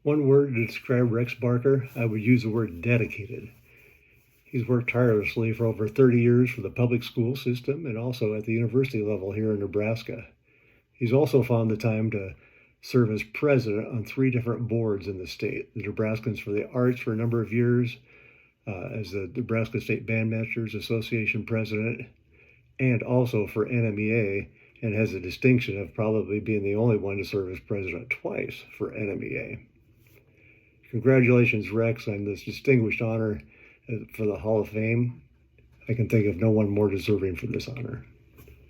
One word to describe Rex Barker, I would use the word dedicated. He's worked tirelessly for over 30 years for the public school system and also at the university level here in Nebraska. He's also found the time to serve as president on three different boards in the state: the Nebraskans for the Arts for a number of years, as the Nebraska State Bandmasters Association president, and also for NMEA, and has the distinction of probably being the only one to serve as president twice for NMEA. Congratulations, Rex, on this distinguished honor for the Hall of Fame. I can think of no one more deserving for this honor.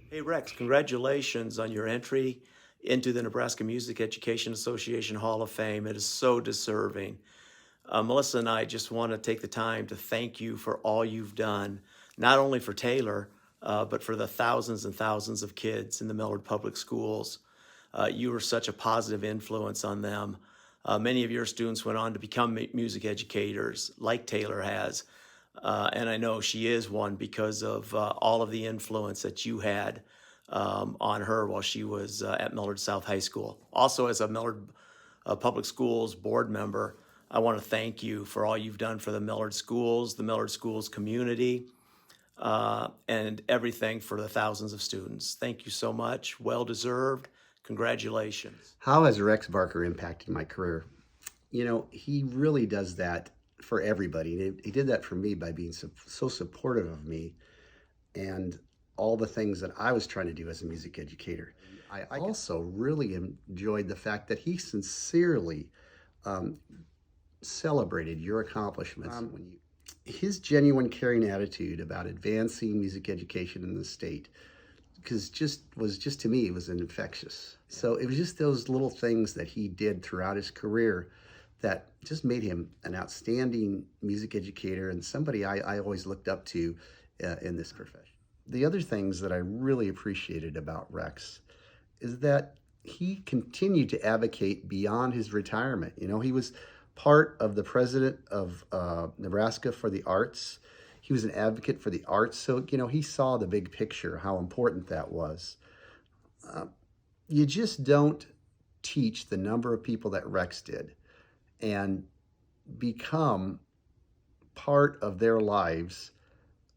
Hey Rex, congratulations on your entry into the Nebraska Music Education Association Hall of Fame. It is so deserving. Melissa and I just want to take the time to thank you for all you've done, not only for Taylor, but for the thousands and thousands of kids in the Millard Public Schools. You were such a positive influence on them. Many of your students went on to become music educators, like Taylor has. And I know she is one because of all of the influence that you had on her while she was at Millard South High School. Also, as a Millard Public Schools board member, I want to thank you for all you've done for the Millard Schools community, and everything for the thousands of students. Thank you so much. Well deserved. Congratulations. How has Rex Barker impacted my career? He really does that for everybody. He did that for me by being so supportive of me and all the things that I was trying to do as a music educator. I also really enjoyed the fact that he sincerely celebrated your accomplishments. His genuine caring attitude about advancing music education in the state was just to me, it was infectious. So it was just those little things that he did throughout his career that just made him an outstanding music educator and somebody I always looked up to in this profession. The other things that I really appreciated about Rex is that he continued to advocate beyond his retirement. He was part of the president of Nebraska for the Arts. He was an advocate for the arts. So, he saw the big picture, how important that was. You just don't teach the number of people that Rex did and become part of their lives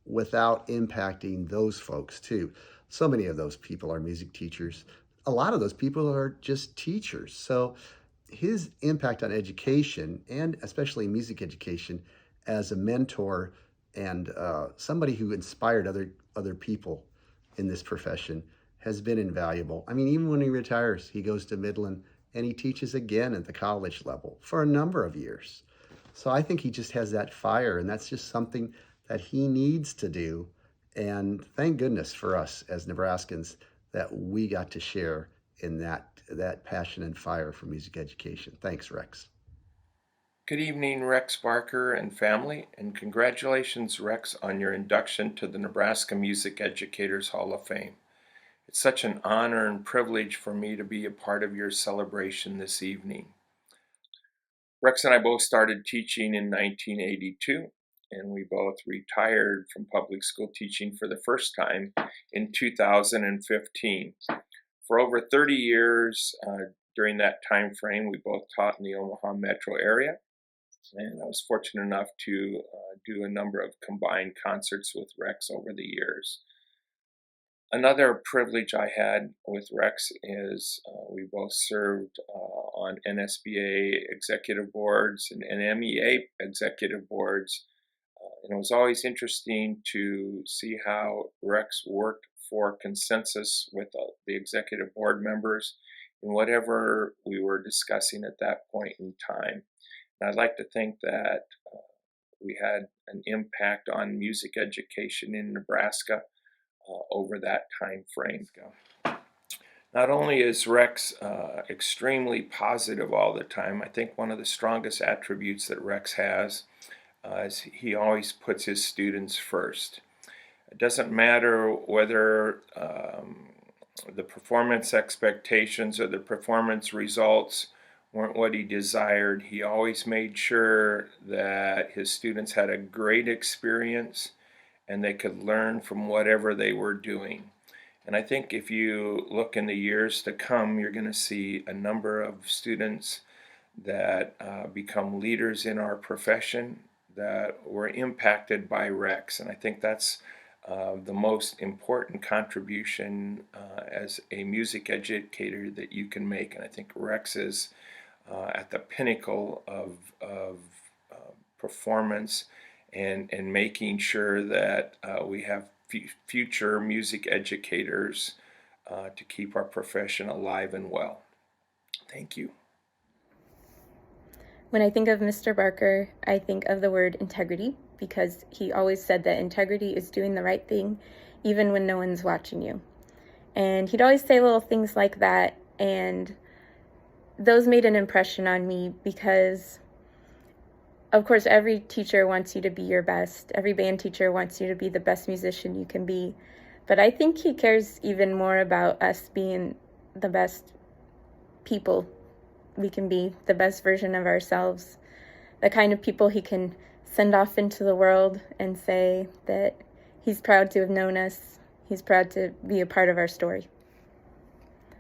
without impacting those folks too. So many of those people are music teachers. A lot of those people are just teachers. So his impact on education, and especially music education, as a mentor and somebody who inspired other people in this profession, has been invaluable. I mean, even when he retires, he goes to Midland and he teaches again at the college level for a number of years. So I think he just has that fire, and that's just something that he needs to do. And thank goodness for us as Nebraskans that we got to share in that passion and fire for music education. Thanks, Rex. Good evening, Rex Barker and family, and congratulations, Rex, on your induction to the Nebraska Music Educators Hall of Fame. It's such an honor and privilege for me to be a part of your celebration this evening. Rex and I both started teaching in 1982, and we both retired from public school teaching for the first time in 2015. For over 30 years, during that time frame, we both taught in the Omaha metro area, and I was fortunate enough to do a number of combined concerts with Rex over the years. Another privilege I had with Rex is we both served on NSBA executive boards and NMEA executive boards. And it was always interesting to see how Rex worked for consensus with the executive board members in whatever we were discussing at that point in time. And I'd like to think that we had an impact on music education in Nebraska over that time frame. Not only is Rex extremely positive all the time, I think one of the strongest attributes that Rex has is he always puts his students first. It doesn't matter whether the performance expectations or the performance results weren't what he desired. He always made sure that his students had a great experience and they could learn from whatever they were doing. And I think if you look in the years to come, you're going to see a number of students that become leaders in our profession that were impacted by Rex. And I think that's the most important contribution as a music educator that you can make. And I think Rex is at the pinnacle of performance and making sure that we have future music educators to keep our profession alive and well. Thank you. When I think of Mr. Barker, I think of the word integrity, because he always said that integrity is doing the right thing even when no one's watching you. And he'd always say little things like that, and those made an impression on me because, of course, every teacher wants you to be your best. Every band teacher wants you to be the best musician you can be. But I think he cares even more about us being the best people we can be, the best version of ourselves, the kind of people he can send off into the world and say that he's proud to have known us, he's proud to be a part of our story.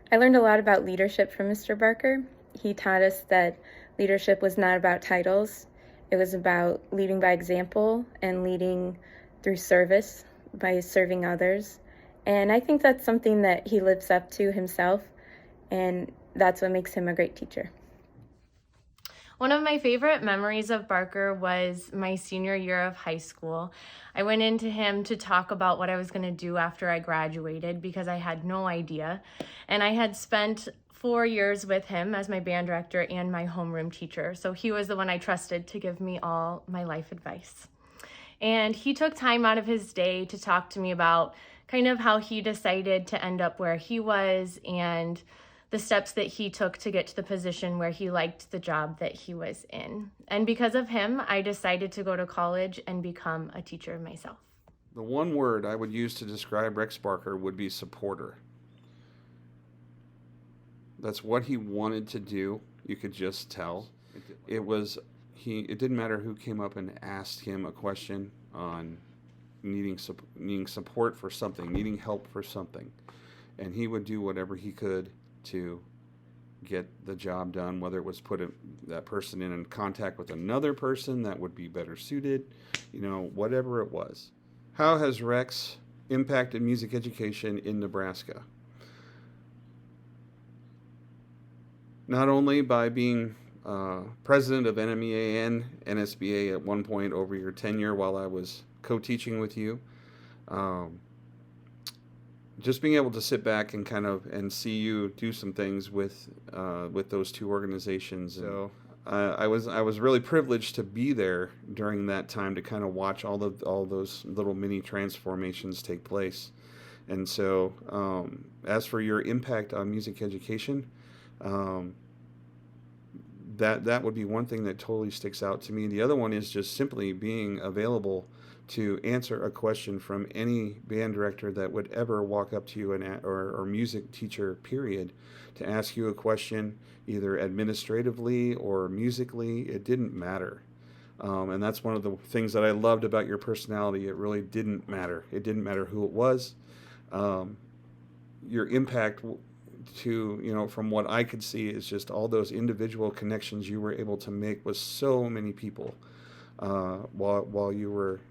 I learned a lot about leadership from Mr. Barker. He taught us that leadership was not about titles. It was about leading by example and leading through service, by serving others. And I think that's something that he lives up to himself, and that's what makes him a great teacher. One of my favorite memories of Barker was my senior year of high school. I went into him to talk about what I was going to do after I graduated because I had no idea. And I had spent 4 years with him as my band director and my homeroom teacher. So he was the one I trusted to give me all my life advice. And he took time out of his day to talk to me about kind of how he decided to end up where he was and the steps that he took to get to the position where he liked the job that he was in. And because of him, I decided to go to college and become a teacher myself. The one word I would use to describe Rex Barker would be supporter. That's what he wanted to do. You could just tell. It didn't matter who came up and asked him a question on needing support for something, needing help for something. And he would do whatever he could to get the job done, whether it was put that person in contact with another person that would be better suited, whatever it was. How has Rex impacted music education in Nebraska? Not only by being president of NMEA and NSBA at one point over your tenure while I was co-teaching with you, just being able to sit back and and see you do some things with those two organizations. So I was really privileged to be there during that time to kind of watch all those little mini transformations take place. And so as for your impact on music education, that would be one thing that totally sticks out to me. The other one is just simply being available to answer a question from any band director that would ever walk up to you or music teacher, period, to ask you a question, either administratively or musically. It didn't matter. And that's one of the things that I loved about your personality. It really didn't matter. It didn't matter who it was. Your impact from what I could see is just all those individual connections you were able to make with so many people while you were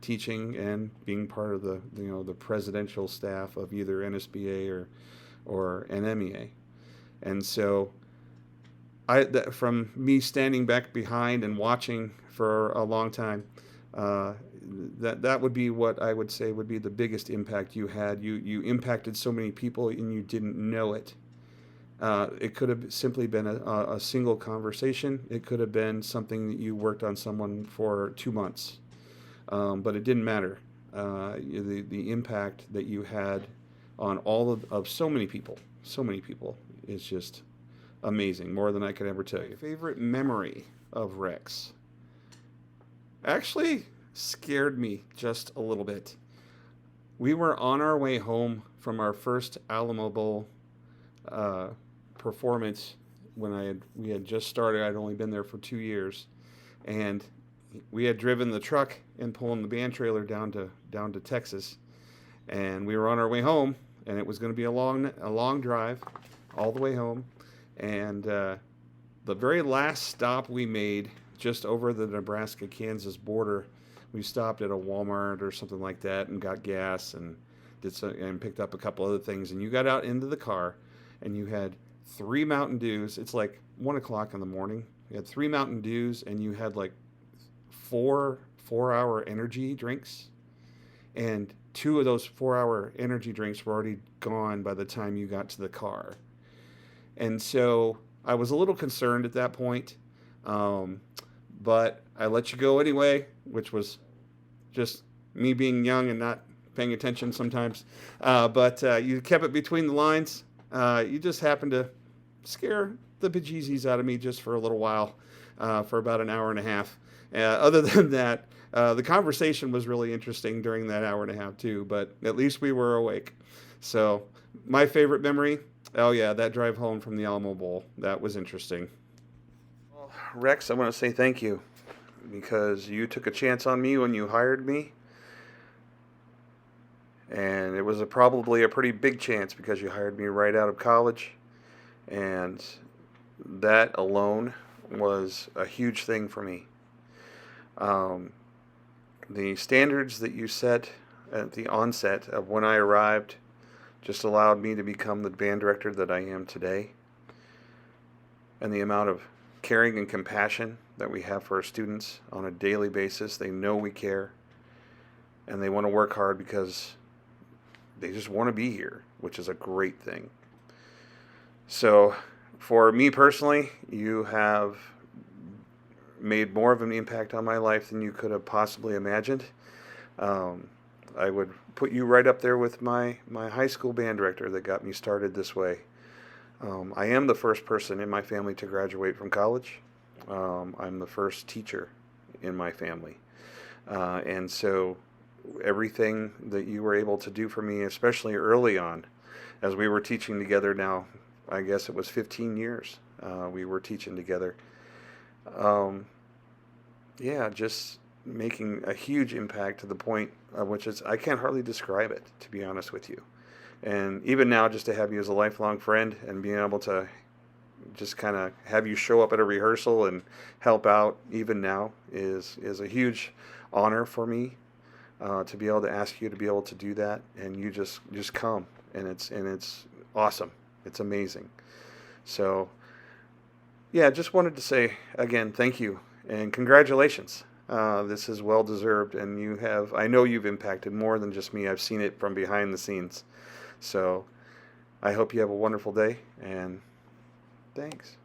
teaching and being part of the presidential staff of either NSBA or NMEA. And so from me standing back behind and watching for a long time, that would be what I would say would be the biggest impact you had. You impacted so many people and you didn't know it. It could have simply been a single conversation. It could have been something that you worked on someone for 2 months. But it didn't matter. The impact that you had on all of so many people is just amazing, more than I could ever tell you. Favorite memory of Rex actually scared me just a little bit. We were on our way home from our first Alamo Bowl performance when we had just started. I'd only been there for 2 years, and we had driven the truck and pulling the band trailer down to Texas, and we were on our way home, and it was going to be a long drive all the way home, and the very last stop we made, just over the Nebraska-Kansas border, we stopped at a Walmart or something like that and got gas and and picked up a couple other things. And you got out into the car, and you had 3 Mountain Dews. It's like 1 o'clock in the morning. You had 3 Mountain Dews, and you had like 4-hour energy drinks, and 2 of those 4-hour energy drinks were already gone by the time you got to the car. And so I was a little concerned at that point, but I let you go anyway, which was just me being young and not paying attention sometimes. But you kept it between the lines. You just happened to scare the bejesus out of me just for a little while, for about an hour and a half. Other than that, the conversation was really interesting during that hour and a half too, but at least we were awake. So my favorite memory, oh yeah, that drive home from the Alamo Bowl. That was interesting. Well, Rex, I want to say thank you, because you took a chance on me when you hired me. And it was probably a pretty big chance, because you hired me right out of college. And that alone was a huge thing for me. The standards that you set at the onset of when I arrived just allowed me to become the band director that I am today. And the amount of caring and compassion that we have for our students on a daily basis, they know we care, and they want to work hard because they just want to be here, which is a great thing. So for me personally, you have made more of an impact on my life than you could have possibly imagined. I would put you right up there with my high school band director that got me started this way. I am the first person in my family to graduate from college. I'm the first teacher in my family. And so everything that you were able to do for me, especially early on, as we were teaching together now, I guess it was 15 years we were teaching together. Yeah, just making a huge impact to the point of which I can't hardly describe it, to be honest with you. And even now, just to have you as a lifelong friend and being able to just kind of have you show up at a rehearsal and help out even now is a huge honor for me, to be able to ask you to be able to do that, and you just come, and it's awesome. It's amazing. So yeah, just wanted to say again, thank you and congratulations. This is well deserved, and I know you've impacted more than just me. I've seen it from behind the scenes. So I hope you have a wonderful day, and thanks.